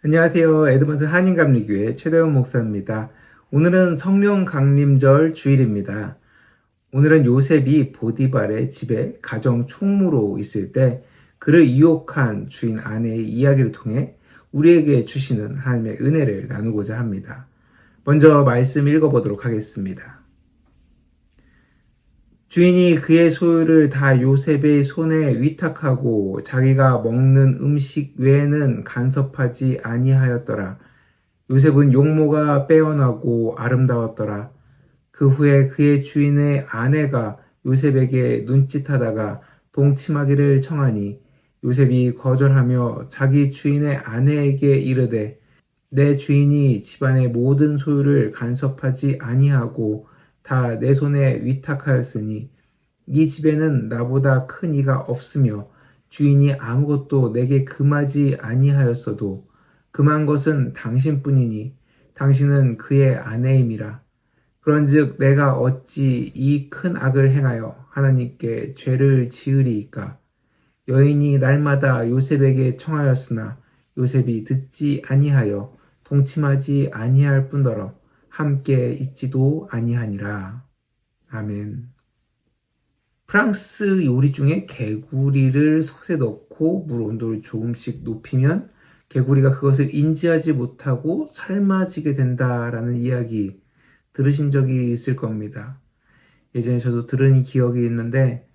안녕하세요. 에드먼트 한인감리교회 최대원 목사입니다. 오늘은 성령 강림절 주일입니다. 오늘은 요셉이 보디발의 집에 가정 총무로 있을 때 그를 유혹한 주인 아내의 이야기를 통해 우리에게 주시는 하나님의 은혜를 나누고자 합니다. 먼저 말씀 읽어보도록 하겠습니다. 주인이 그의 소유를 다 요셉의 손에 위탁하고 자기가 먹는 음식 외에는 간섭하지 아니하였더라. 요셉은 용모가 빼어나고 아름다웠더라. 그 후에 그의 주인의 아내가 요셉에게 눈짓하다가 동침하기를 청하니 요셉이 거절하며 자기 주인의 아내에게 이르되 내 주인이 집안의 모든 소유를 간섭하지 아니하고 다 내 손에 위탁하였으니 이 집에는 나보다 큰 이가 없으며 주인이 아무것도 내게 금하지 아니하였어도 금한 것은 당신뿐이니 당신은 그의 아내임이라. 그런즉 내가 어찌 이 큰 악을 행하여 하나님께 죄를 지으리이까. 여인이 날마다 요셉에게 청하였으나 요셉이 듣지 아니하여 동침하지 아니할 뿐더러 함께 있지도 아니하니라. 아멘. 프랑스 요리 중에 개구리를 솥에 넣고 물 온도를 조금씩 높이면 개구리가 그것을 인지하지 못하고 삶아지게 된다라는 이야기 들으신 적이 있을 겁니다. 예전에 저도 들은 기억이 있는데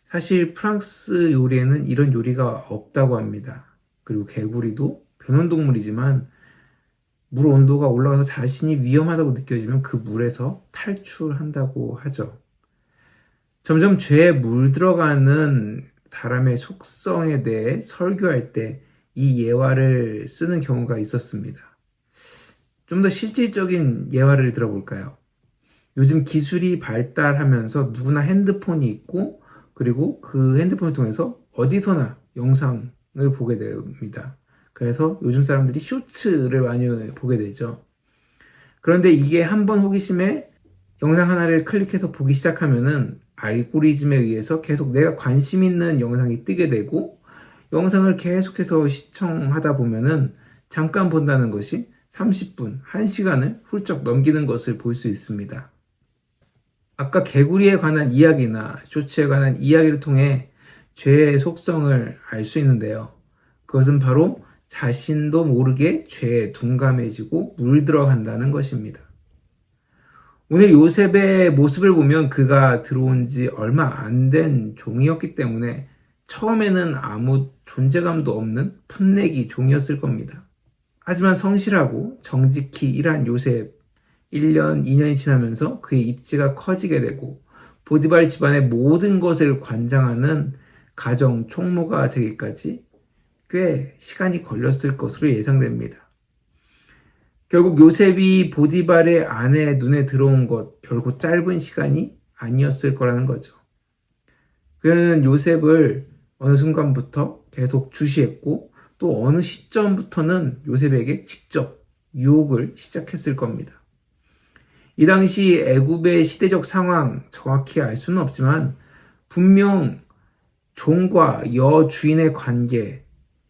사실 프랑스 요리에는 이런 요리가 없다고 합니다. 그리고 개구리도 변온동물이지만 물 온도가 올라가서 자신이 위험하다고 느껴지면 그 물에서 탈출한다고 하죠. 점점 죄에 물들어가는 사람의 속성에 대해 설교할 때 이 예화를 쓰는 경우가 있었습니다. 좀 더 실질적인 예화를 들어볼까요? 요즘 기술이 발달하면서 누구나 핸드폰이 있고 그리고 그 핸드폰을 통해서 어디서나 영상을 보게 됩니다. 그래서 요즘 사람들이 쇼츠를 많이 보게 되죠. 그런데 이게 한번 호기심에 영상 하나를 클릭해서 보기 시작하면은 알고리즘에 의해서 계속 내가 관심 있는 영상이 뜨게 되고 영상을 계속해서 시청하다 보면은 잠깐 본다는 것이 30분, 1시간을 훌쩍 넘기는 것을 볼 수 있습니다. 아까 개구리에 관한 이야기나 쇼츠에 관한 이야기를 통해 죄의 속성을 알 수 있는데요. 그것은 바로 자신도 모르게 죄에 둔감해지고 물들어간다는 것입니다. 오늘 요셉의 모습을 보면 그가 들어온 지 얼마 안 된 종이었기 때문에 처음에는 아무 존재감도 없는 풋내기 종이었을 겁니다. 하지만 성실하고 정직히 일한 요셉, 1년, 2년이 지나면서 그의 입지가 커지게 되고 보디발 집안의 모든 것을 관장하는 가정 총무가 되기까지 꽤 시간이 걸렸을 것으로 예상됩니다. 결국 요셉이 보디발의 아내의 눈에 들어온 것 결코 짧은 시간이 아니었을 거라는 거죠. 그는 요셉을 어느 순간부터 계속 주시했고 또 어느 시점부터는 요셉에게 직접 유혹을 시작했을 겁니다. 이 당시 애굽의 시대적 상황 정확히 알 수는 없지만 분명 종과 여주인의 관계,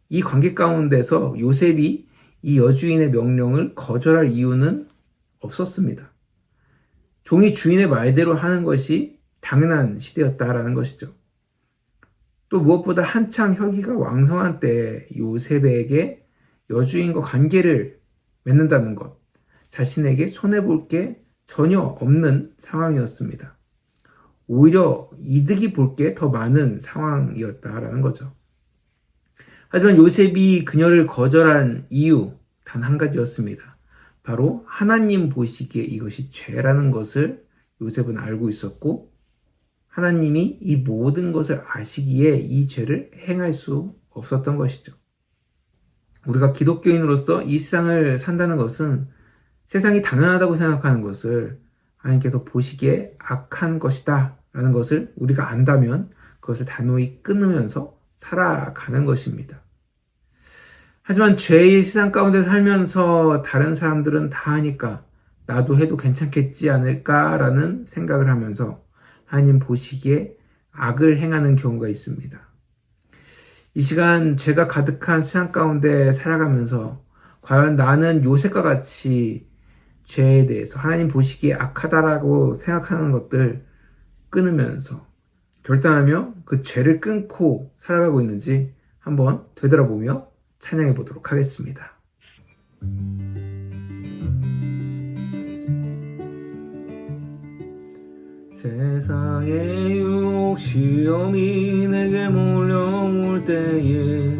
이 관계 가운데서 요셉이 이 여주인의 명령을 거절할 이유는 없었습니다. 종이 주인의 말대로 하는 것이 당연한 시대였다라는 것이죠. 또 무엇보다 한창 혈기가 왕성한 때 요셉에게 여주인과 관계를 맺는다는 것, 자신에게 손해볼 게 전혀 없는 상황이었습니다. 오히려 이득이 볼 게 더 많은 상황이었다라는 거죠. 하지만 요셉이 그녀를 거절한 이유 단 한 가지였습니다. 바로 하나님 보시기에 이것이 죄라는 것을 요셉은 알고 있었고 하나님이 이 모든 것을 아시기에 이 죄를 행할 수 없었던 것이죠. 우리가 기독교인으로서 이 세상을 산다는 것은 세상이 당연하다고 생각하는 것을 하나님께서 보시기에 악한 것이다 라는 것을 우리가 안다면 그것을 단호히 끊으면서 살아가는 것입니다. 하지만 죄의 세상 가운데 살면서 다른 사람들은 다 하니까 나도 해도 괜찮겠지 않을까라는 생각을 하면서 하나님 보시기에 악을 행하는 경우가 있습니다. 이 시간 죄가 가득한 세상 가운데 살아가면서 과연 나는 요셉과 같이 죄에 대해서 하나님 보시기에 악하다라고 생각하는 것들 끊으면서 결단하며 그 죄를 끊고 살아가고 있는지 한번 되돌아보며 찬양해 보도록 하겠습니다. 세상의 유혹 시험이 내게 몰려올 때에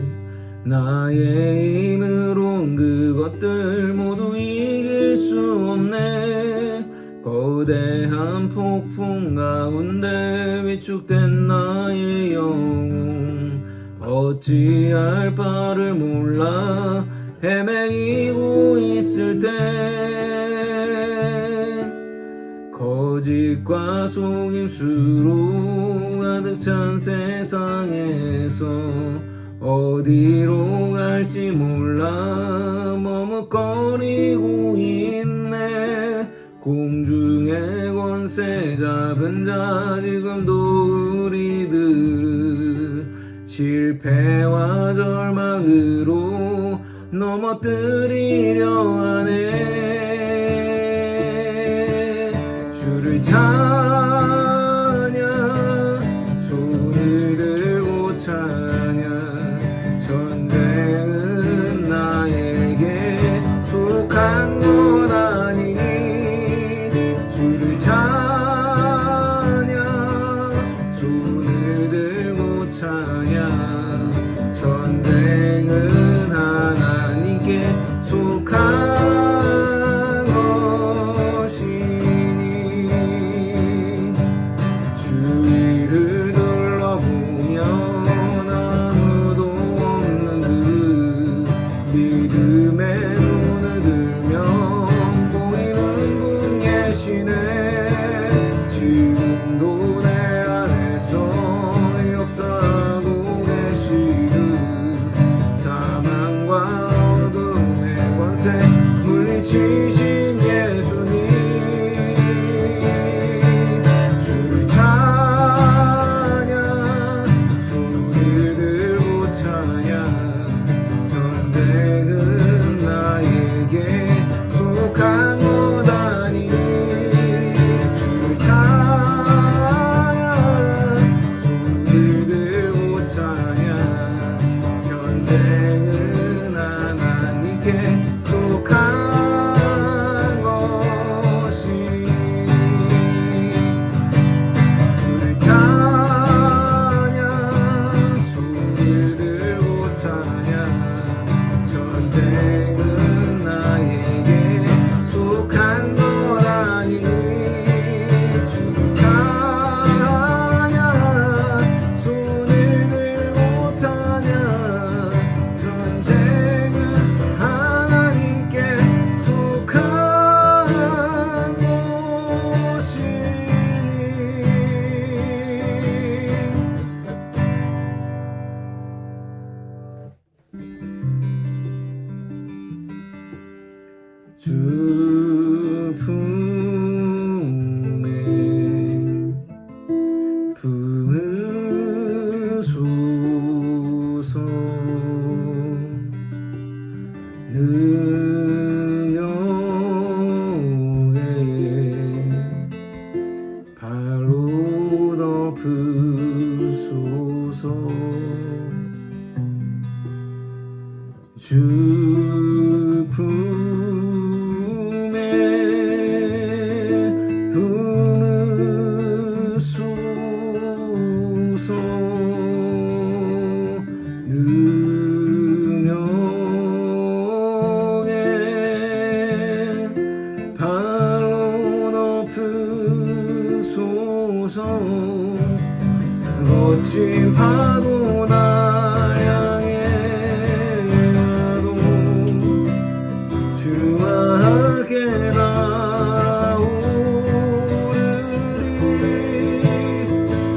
나의 힘으론 그것들 모두 이길 수 없네. 거대한 폭풍 가운데 위축된 나의 영혼 어찌할 바를 몰라 헤매이고 있을 때 거짓과 속임수로 가득 찬 세상에서 어디로 갈지 몰라 머뭇거리고 있네. 공중의 권세 잡은 자 지금도 우리들을 실패와 절망으로 넘어뜨리려 하네. 주를 찬양 손을 들고 찬양 전쟁은 나에게 속한 것 아니니. 주를 찬양 손을 들고 찬양 전쟁은 하나님께 속한 것이니. 주위를 둘러보면 아무도 없는 듯 믿음의 눈을 들면 보이는 분 계시네. 지금도 내 안에서 역사하고 계시는 사망과 어둠의 권세 물리치신 예수님. 주를 찬양 손을 들고 찬양 전쟁은 나에게 속한 것 아니니. 주를 찬양 손을 들고 찬양 전쟁은 하나님께 속한 것이니. 주를 찬양 손을 들고 찬양 전쟁은 나에게 속한 것 아니니. 주를 찬양 손을 들고 찬양 전쟁은 하나님께 속한 것이니. 주 품에 품으소서. 능력에 발로 덮으소서. 주 품에 품으소서. 능력에 발로 덮으소서. 거친 파도 날 향해 가도 주와 함께 나오르리.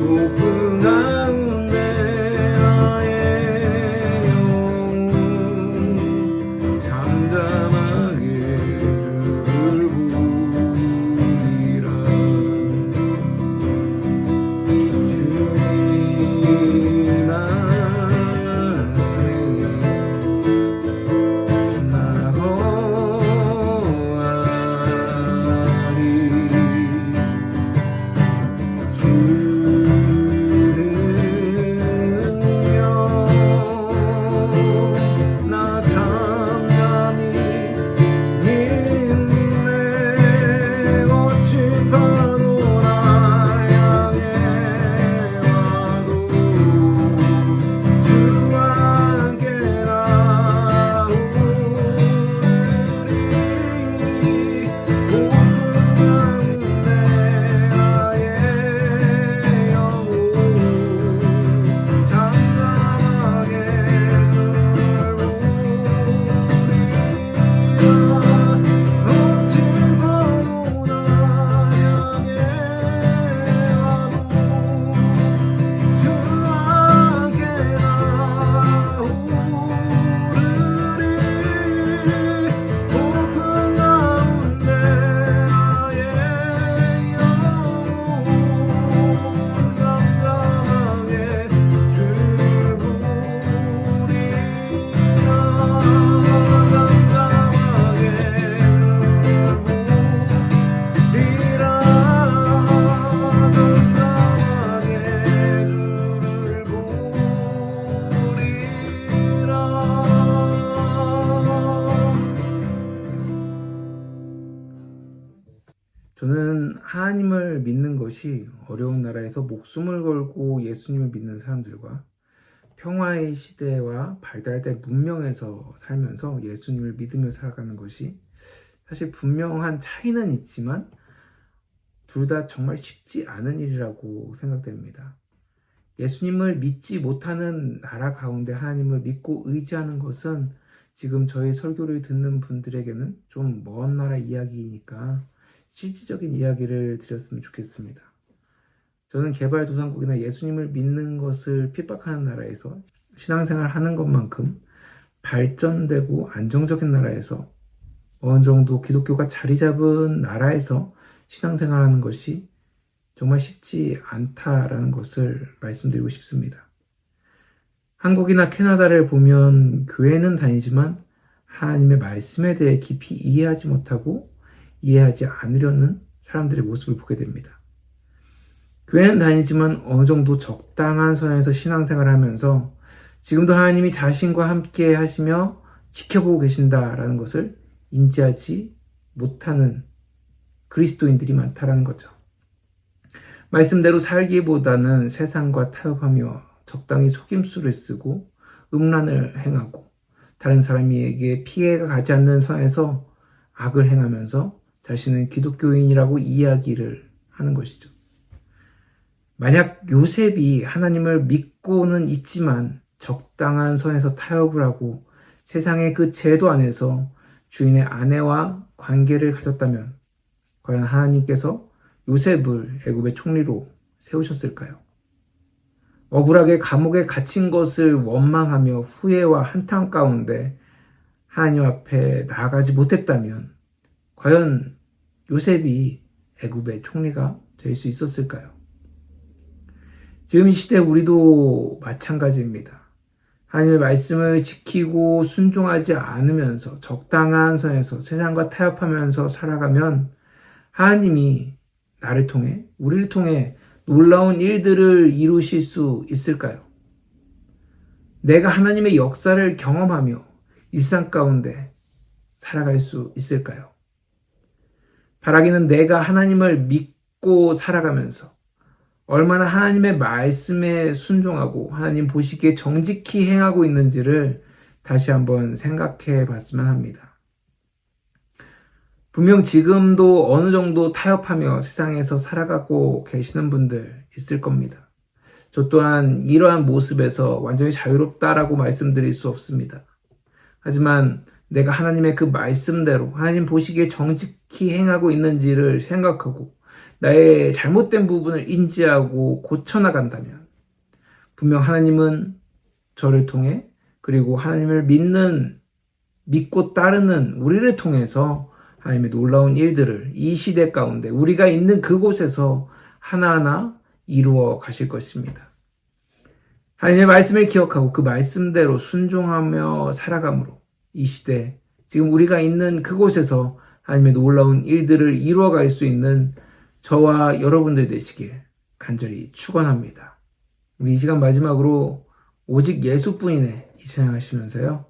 폭풍 가운데 나의 영혼 잠잠하게 주를 부르리라. 주님 것이 어려운 나라에서 목숨을 걸고 예수님을 믿는 사람들과 평화의 시대와 발달된 문명에서 살면서 예수님을 믿으며 살아가는 것이 사실 분명한 차이는 있지만 둘 다 정말 쉽지 않은 일이라고 생각됩니다. 예수님을 믿지 못하는 나라 가운데 하나님을 믿고 의지하는 것은 지금 저희 설교를 듣는 분들에게는 좀 먼 나라 이야기이니까 실질적인 이야기를 드렸으면 좋겠습니다. 저는 개발도상국이나 예수님을 믿는 것을 핍박하는 나라에서 신앙생활 하는 것만큼 발전되고 안정적인 나라에서 어느 정도 기독교가 자리 잡은 나라에서 신앙생활하는 것이 정말 쉽지 않다라는 것을 말씀드리고 싶습니다. 한국이나 캐나다를 보면 교회는 다니지만 하나님의 말씀에 대해 깊이 이해하지 못하고 이해하지 않으려는 사람들의 모습을 보게 됩니다. 교회는 다니지만 어느 정도 적당한 선에서 신앙생활을 하면서 지금도 하나님이 자신과 함께 하시며 지켜보고 계신다라는 것을 인지하지 못하는 그리스도인들이 많다라는 거죠. 말씀대로 살기보다는 세상과 타협하며 적당히 속임수를 쓰고 음란을 행하고 다른 사람에게 피해가 가지 않는 선에서 악을 행하면서 자신은 기독교인이라고 이야기를 하는 것이죠. 만약 요셉이 하나님을 믿고는 있지만 적당한 선에서 타협을 하고 세상의 그 제도 안에서 주인의 아내와 관계를 가졌다면 과연 하나님께서 요셉을 애굽의 총리로 세우셨을까요? 억울하게 감옥에 갇힌 것을 원망하며 후회와 한탄 가운데 하나님 앞에 나아가지 못했다면 과연 요셉이 애굽의 총리가 될 수 있었을까요? 지금 이 시대 우리도 마찬가지입니다. 하나님의 말씀을 지키고 순종하지 않으면서 적당한 선에서 세상과 타협하면서 살아가면 하나님이 나를 통해, 우리를 통해 놀라운 일들을 이루실 수 있을까요? 내가 하나님의 역사를 경험하며 이 세상 가운데 살아갈 수 있을까요? 바라기는 내가 하나님을 믿고 살아가면서 얼마나 하나님의 말씀에 순종하고 하나님 보시기에 정직히 행하고 있는지를 다시 한번 생각해 봤으면 합니다. 분명 지금도 어느 정도 타협하며 세상에서 살아가고 계시는 분들 있을 겁니다. 저 또한 이러한 모습에서 완전히 자유롭다라고 말씀드릴 수 없습니다. 하지만 내가 하나님의 그 말씀대로 하나님 보시기에 정직히 행하고 있는지를 생각하고 나의 잘못된 부분을 인지하고 고쳐나간다면 분명 하나님은 저를 통해 그리고 하나님을 믿고 따르는 우리를 통해서 하나님의 놀라운 일들을 이 시대 가운데 우리가 있는 그곳에서 하나하나 이루어 가실 것입니다. 하나님의 말씀을 기억하고 그 말씀대로 순종하며 살아감으로 이 시대 지금 우리가 있는 그곳에서 하나님의 놀라운 일들을 이루어 갈 수 있는 저와 여러분들 되시길 간절히 축원합니다. 우리 이 시간 마지막으로 오직 예수뿐이네 이 찬양하시면서요.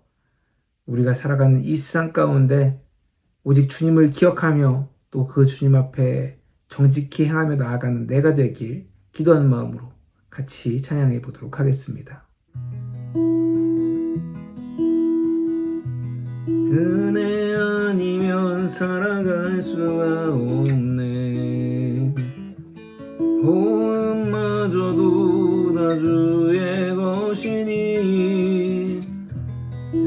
우리가 살아가는 이 세상 가운데 오직 주님을 기억하며 또 그 주님 앞에 정직히 행하며 나아가는 내가 되길 기도하는 마음으로 같이 찬양해 보도록 하겠습니다. 은혜 아니면 살아갈 수가 없네. 호흡마저도 다 주의 것이니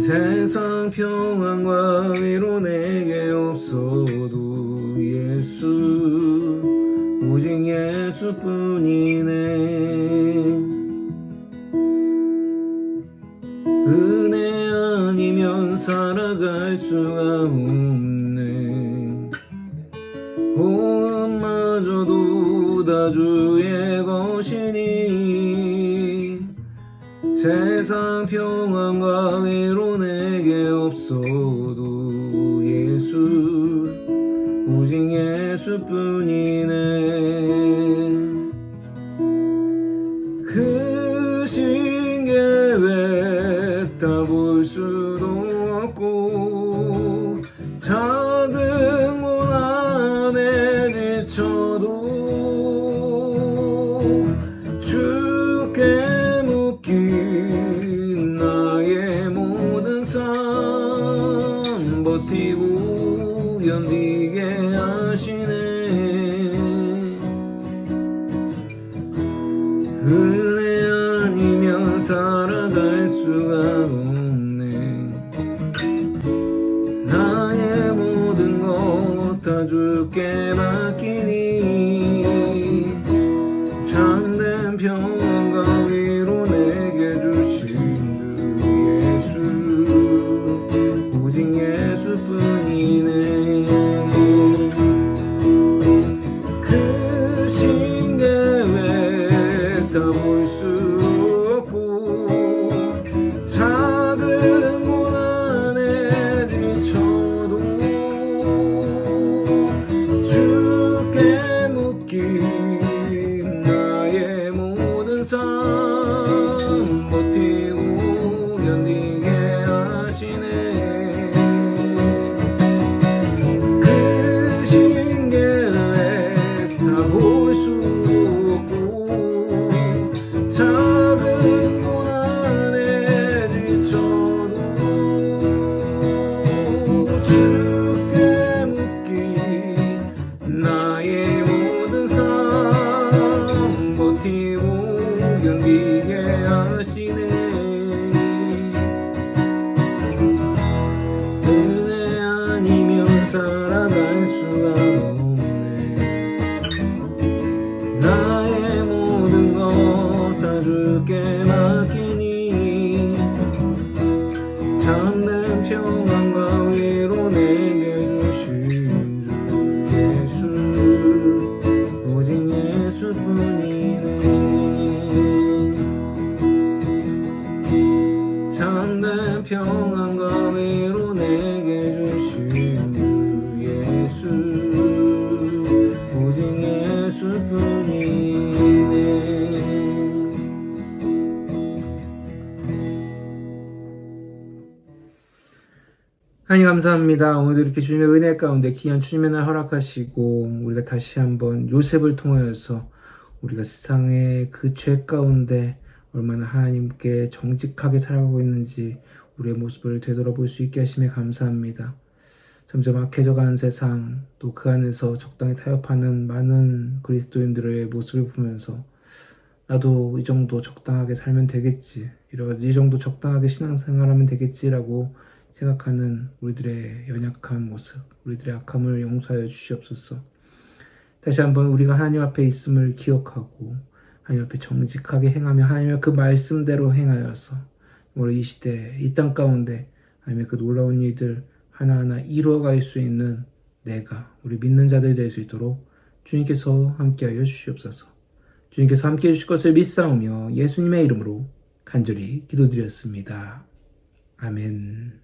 세상 평안과 위로 내게 없어도 예수 오직 예수뿐이네. 은혜 아니면 살아갈 수가 없네. 호흡마저도 다 주의 것이니 세상 평안과 위로 내게 없어도 예수 오직 예수뿐이네. 그 신계획 다 볼 수도 없고 작은 문 안에 지쳐도 살아갈 수가 없네. 나의 모든 것 다 주께 맡기니 참된 평안과 위로 내게 주신 주 예수, 오직 예수뿐이네. 그 신계획 다 볼 수 없고 작은 고난에 지쳐도 주께 묶인 나의 모든 삶 버티고 견디게 하시네. 그 신계획 다 볼 수 없고 작은 고난에 지쳐도 주께 묶인 나의 모든 삶 버티고 견디게 하시네. 은혜 아니면 살아갈 수가 없네. 나의 모든 것 다 주께 맡기니 참된 평안과 위로 내게 주신 주 예수, 오직 예수뿐이네. 참된 평안과 위로 내게 주신 주 예수, 오직 예수뿐이네. 하나님 감사합니다. 오늘도 이렇게 주님의 은혜 가운데 귀한 주님의 날 허락하시고 우리가 다시 한번 요셉을 통하여서 우리가 세상의 그 죄 가운데 얼마나 하나님께 정직하게 살아가고 있는지 우리의 모습을 되돌아볼 수 있게 하심에 감사합니다. 점점 악해져가는 세상, 또 그 안에서 적당히 타협하는 많은 그리스도인들의 모습을 보면서 나도 이 정도 적당하게 살면 되겠지, 이 정도 적당하게 신앙생활하면 되겠지라고 생각하는 우리들의 연약한 모습, 우리들의 악함을 용서하여 주시옵소서. 다시 한번 우리가 하나님 앞에 있음을 기억하고 하나님 앞에 정직하게 행하며 하나님의 그 말씀대로 행하여서 우리 이 시대, 이 땅 가운데 하나님의 그 놀라운 일들 하나하나 이루어갈 수 있는 내가, 우리 믿는 자들이 될 수 있도록 주님께서 함께하여 주시옵소서. 주님께서 함께해 주실 것을 믿사오며 예수님의 이름으로 간절히 기도드렸습니다. 아멘.